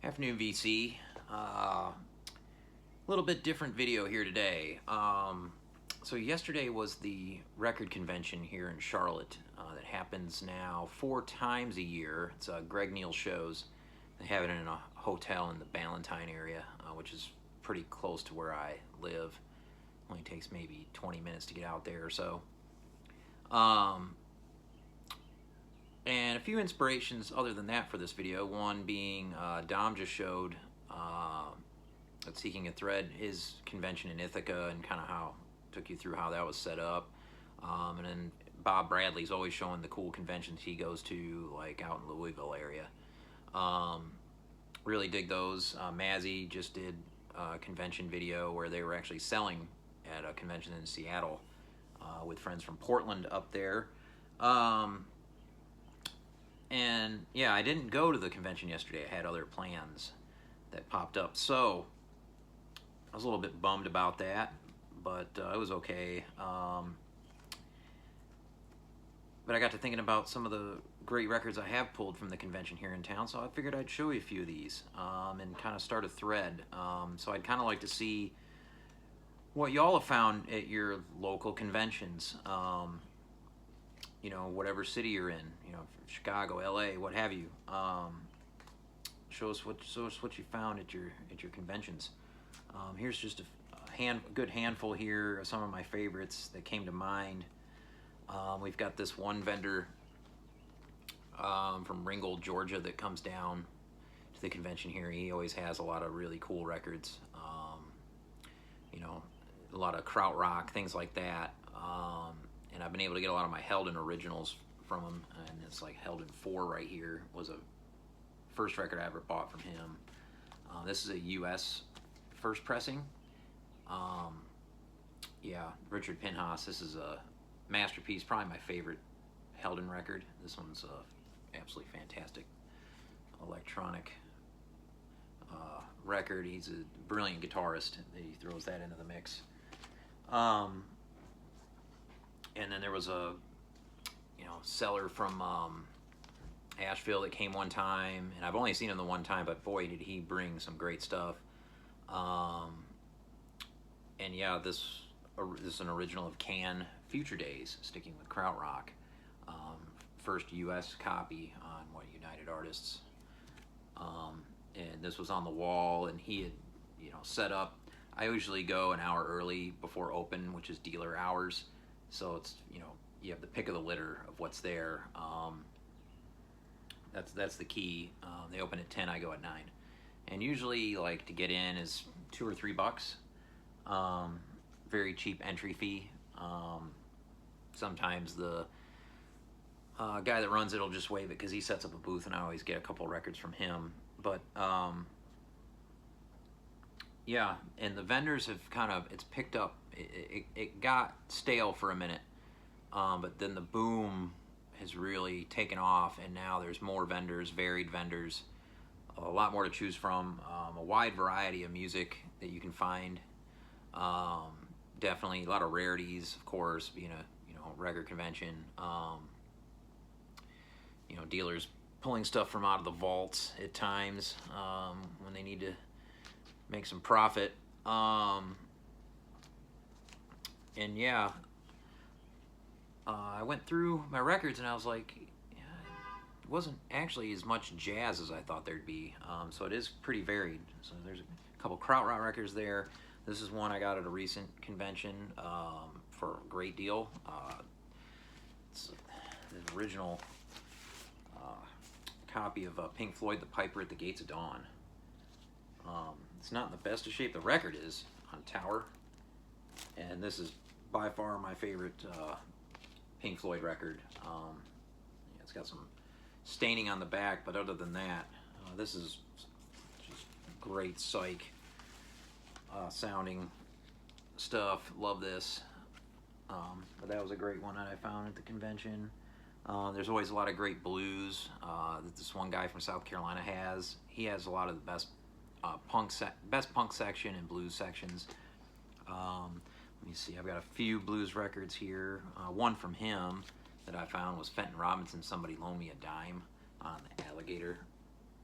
Afternoon, VC. A little bit different video here today. So yesterday was the record convention here in Charlotte that happens now 4 times a year. It's Greg Neal shows. They have it in a hotel in the Ballantyne area, which is pretty close to where I live. Only takes maybe 20 minutes to get out there or so. And a few inspirations other than that for this video. One being Dom just showed at Seeking a Thread his convention in Ithaca and kind of how took you through how that was set up. And then Bob Bradley's always showing the cool conventions he goes to, like out in Louisville area. Really dig those. Mazzy just did a convention video where they were actually selling at a convention in Seattle with friends from Portland up there. And yeah, I didn't go to the convention yesterday. I had other plans that popped up, so I was a little bit bummed about that, but it was okay. But I got to thinking about some of the great records I have pulled from the convention here in town, so I figured I'd show you a few of these and kind of start a thread. So I'd kind of like to see what y'all have found at your local conventions. You know, whatever city you're in, you know, Chicago, LA, what have you. Show us what you found at your conventions. Here's just a good handful here of some of my favorites that came to mind. We've got this one vendor from Ringgold, Georgia, that comes down to the convention here. He always has a lot of really cool records. You know, a lot of krautrock, things like that. And I've been able to get a lot of my Helden Originals from him, and it's like Helden 4 right here was a first record I ever bought from him. This is a US first pressing. Yeah, Richard Pinhas. This is a masterpiece, probably my favorite Helden record. This one's absolutely fantastic electronic record. He's a brilliant guitarist. He throws that into the mix. And then there was a, seller from Asheville that came one time, and I've only seen him the one time, but boy, did he bring some great stuff. And yeah, this is an original of Can, Future Days, sticking with krautrock. First U.S. copy on United Artists. And this was on the wall, and he had, set up. I usually go an hour early before open, which is dealer hours. So it's, you have the pick of the litter of what's there. That's the key. They open at 10, I go at 9. And usually, like, to get in is $2 or $3. Very cheap entry fee. Sometimes the guy that runs it will just waive it because he sets up a booth, and I always get a couple records from him. But yeah, and the vendors have it's picked up. It got stale for a minute, but then the boom has really taken off, and now there's more vendors, varied vendors, a lot more to choose from, a wide variety of music that you can find. Definitely a lot of rarities, of course, being a record convention. Dealers pulling stuff from out of the vaults at times when they need to make some profit. And yeah, I went through my records and I was like, yeah, it wasn't actually as much jazz as I thought there'd be. So it is pretty varied. So there's a couple krautrock records there. This is one I got at a recent convention for a great deal. It's the original copy of Pink Floyd, The Piper at the Gates of Dawn. It's not in the best of shape. The record is on Tower, and this is by far my favorite Pink Floyd record. It's got some staining on the back, but other than that, this is just great psych sounding stuff. Love this. But that was a great one that I found at the convention. There's always a lot of great blues that this one guy from South Carolina has. He has a lot of the best punk section and blues sections. Let me see, I've got a few blues records here. One from him that I found was Fenton Robinson, Somebody Loan Me a Dime, on the Alligator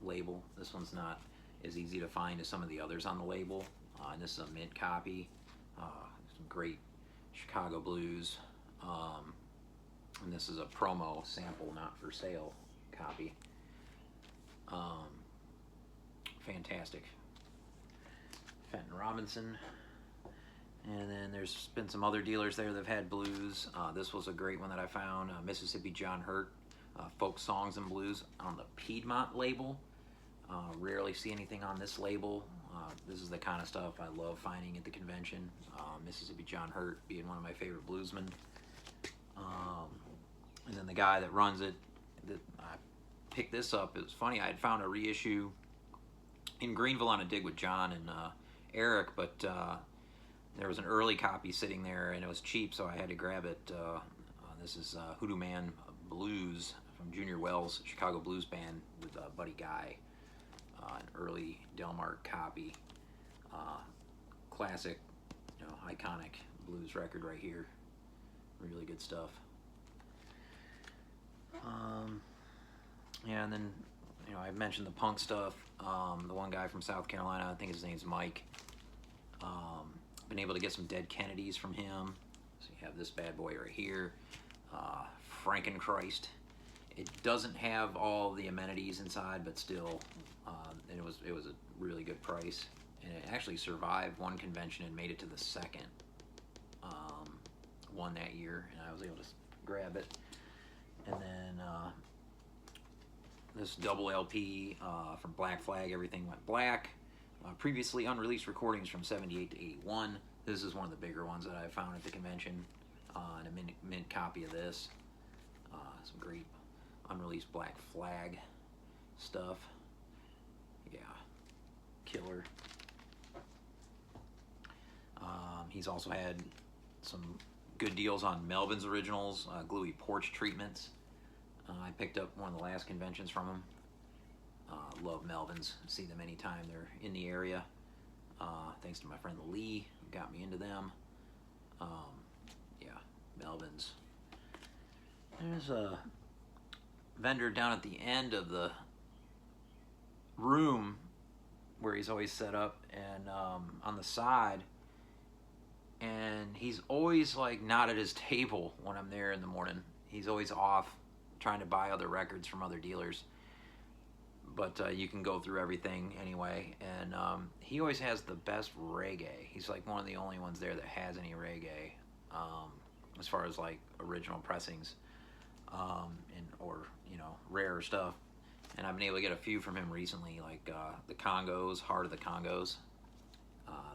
label. This one's not as easy to find as some of the others on the label. And this is a mint copy. Some great Chicago blues. And this is a promo sample, not for sale copy. Fantastic. Fenton Robinson. And then there's been some other dealers there that have had blues. This was a great one that I found. Mississippi John Hurt, Folk Songs and Blues on the Piedmont label. Rarely see anything on this label. This is the kind of stuff I love finding at the convention. Mississippi John Hurt being one of my favorite bluesmen. And then the guy that runs it, I picked this up. It was funny, I had found a reissue in Greenville on a dig with John and Eric, but there was an early copy sitting there and it was cheap, so I had to grab it. This is Hoodoo Man Blues from Junior Wells, Chicago Blues Band with Buddy Guy. An early Delmark copy. Classic, iconic blues record right here. Really good stuff. Yeah, and then, I mentioned the punk stuff. The one guy from South Carolina, I think his name's Mike. Been able to get some Dead Kennedys from him. So you have this bad boy right here. Frankenchrist. It doesn't have all the amenities inside, but still, and it was a really good price. And it actually survived one convention and made it to the second one that year, and I was able to grab it. And then this double LP from Black Flag, Everything Went Black. Previously unreleased recordings from 78 to 81. This is one of the bigger ones that I found at the convention, and a mint copy of this. Some great unreleased Black Flag stuff. Yeah, killer. He's also had some good deals on Melvins Originals, gluey porch treatments. I picked up one of the last conventions from him. Love Melvins. See them anytime they're in the area. Thanks to my friend Lee, who got me into them. Yeah, Melvins. There's a vendor down at the end of the room where he's always set up, and on the side, and he's always like not at his table when I'm there in the morning. He's always off trying to buy other records from other dealers, but you can go through everything anyway. And he always has the best reggae. He's like one of the only ones there that has any reggae, as far as like original pressings, or rare stuff. And I've been able to get a few from him recently, like the Congos, Heart of the Congos.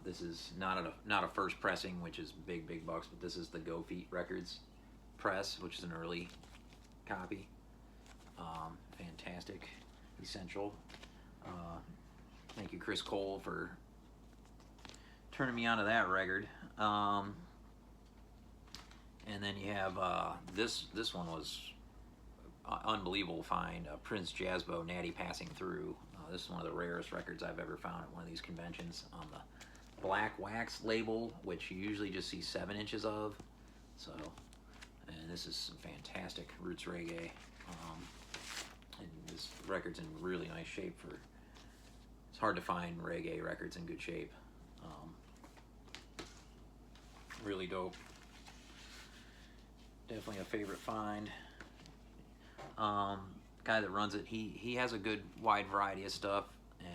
This is not a first pressing, which is big bucks, but this is the Go Feet Records press, which is an early copy. Fantastic, essential. Thank you, Chris Cole, for turning me onto that record. And then you have this one was unbelievable find, Prince Jazzbo, Natty Passing Through. This is one of the rarest records I've ever found at one of these conventions, on the Black Wax label, which you usually just see 7 inches of. So, and this is some fantastic roots reggae. And this record's in really nice shape. It's hard to find reggae records in good shape. Really dope. Definitely a favorite find. Guy that runs it, he has a good wide variety of stuff,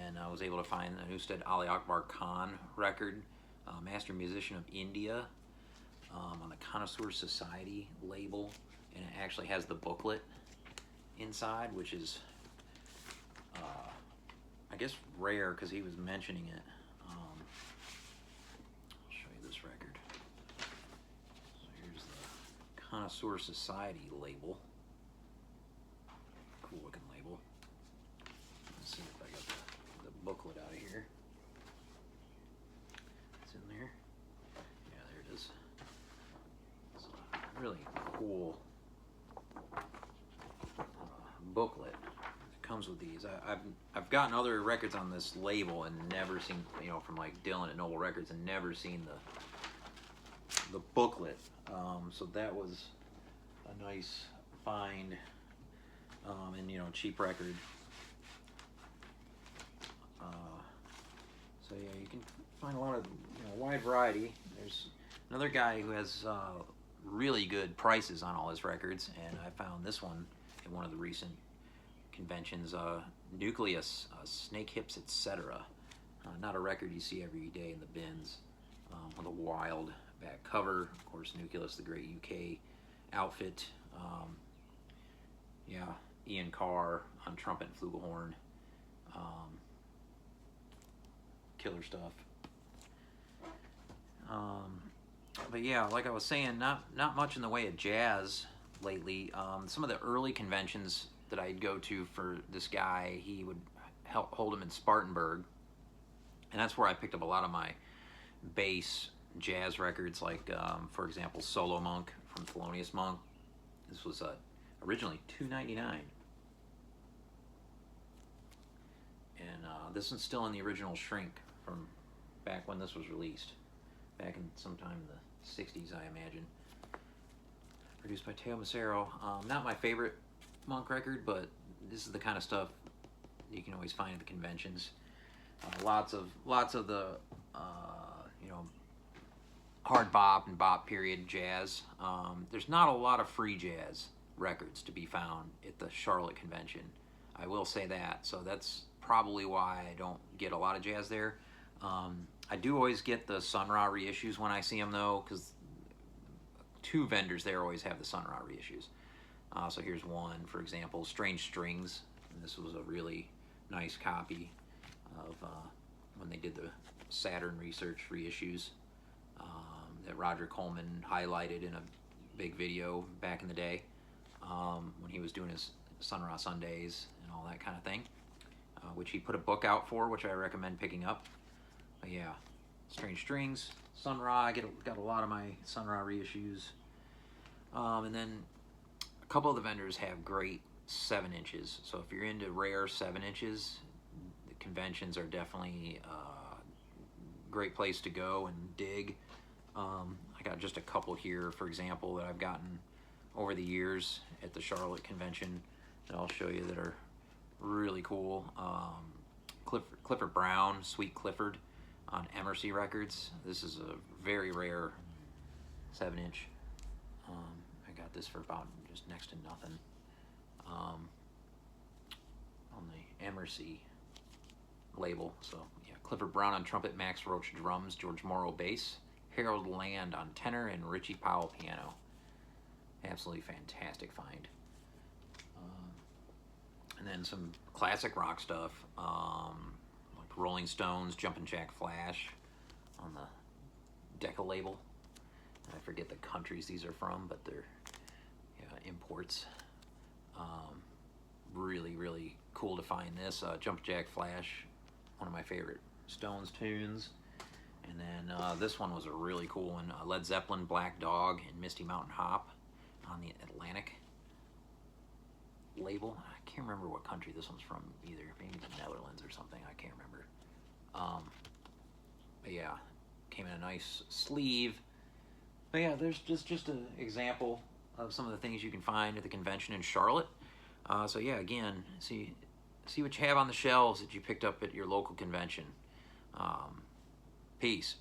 and I was able to find an Ustad Ali Akbar Khan record, Master Musician of India, on the Connoisseur Society label, and it actually has the booklet inside, which is I guess rare because he was mentioning it. I'll show you this record. So here's the Connoisseur Society label. Cool looking label. Let's see if I got the booklet out of here. It's in there. Yeah, there it is. It's a really cool booklet. It comes with these. I've gotten other records on this label and never seen, from like Dylan at Noble Records, and never seen the booklet. So that was a nice find. And cheap record. find a lot of wide variety. There's another guy who has really good prices on all his records, and I found this one at one of the recent conventions. Nucleus, Snake Hips, etc. Not a record you see every day in the bins. With a wild back cover. Of course, Nucleus, the great UK outfit. Yeah, Ian Carr on trumpet and flugelhorn. Killer stuff. But yeah, like I was saying, not much in the way of jazz lately. Some of the early conventions that I'd go to for this guy, he would hold him in Spartanburg, and that's where I picked up a lot of my bass jazz records, like for example, Solo Monk from Thelonious Monk. This was originally $2.99, and this one's still in the original shrink from back when this was released, back in sometime in the 60s, I imagine. Produced by Teo Macero. Not my favorite Monk record, but this is the kind of stuff you can always find at the conventions. Lots of the hard bop and bop period jazz. There's not a lot of free jazz records to be found at the Charlotte convention. I will say that. So that's probably why I don't get a lot of jazz there. I do always get the Sun Ra reissues when I see them, though, because two vendors there always have the Sun Ra reissues. So here's one, for example, Strange Strings. And this was a really nice copy of when they did the Saturn Research reissues that Roger Coleman highlighted in a big video back in the day when he was doing his Sun Ra Sundays and all that kind of thing, which he put a book out for, which I recommend picking up. But yeah, Strange Strings, Sun Ra. I got a lot of my Sun Ra reissues, and then a couple of the vendors have great 7 inches. So if you're into rare 7 inches, the conventions are definitely a great place to go and dig. I got just a couple here, for example, that I've gotten over the years at the Charlotte convention that I'll show you that are really cool. Clifford Brown, Sweet Clifford on Emercy Records. This is a very rare 7-inch. I got this for about just next to nothing on the Emercy label. So yeah, Clifford Brown on trumpet, Max Roach drums, George Morrow bass, Harold Land on tenor, and Richie Powell piano. Absolutely fantastic find. And then some classic rock stuff, like Rolling Stones, Jumpin' Jack Flash on the Decca label. I forget the countries these are from, but they're imports. Really, really cool to find this. Jumpin' Jack Flash, one of my favorite Stones tunes. And then this one was a really cool one. Led Zeppelin, Black Dog, and Misty Mountain Hop on the Atlantic label. I can't remember what country this one's from either. Maybe the Netherlands or something. I can't remember. But yeah, came in a nice sleeve. But yeah, there's just an example of some of the things you can find at the convention in Charlotte. So yeah, again, see what you have on the shelves that you picked up at your local convention. Peace.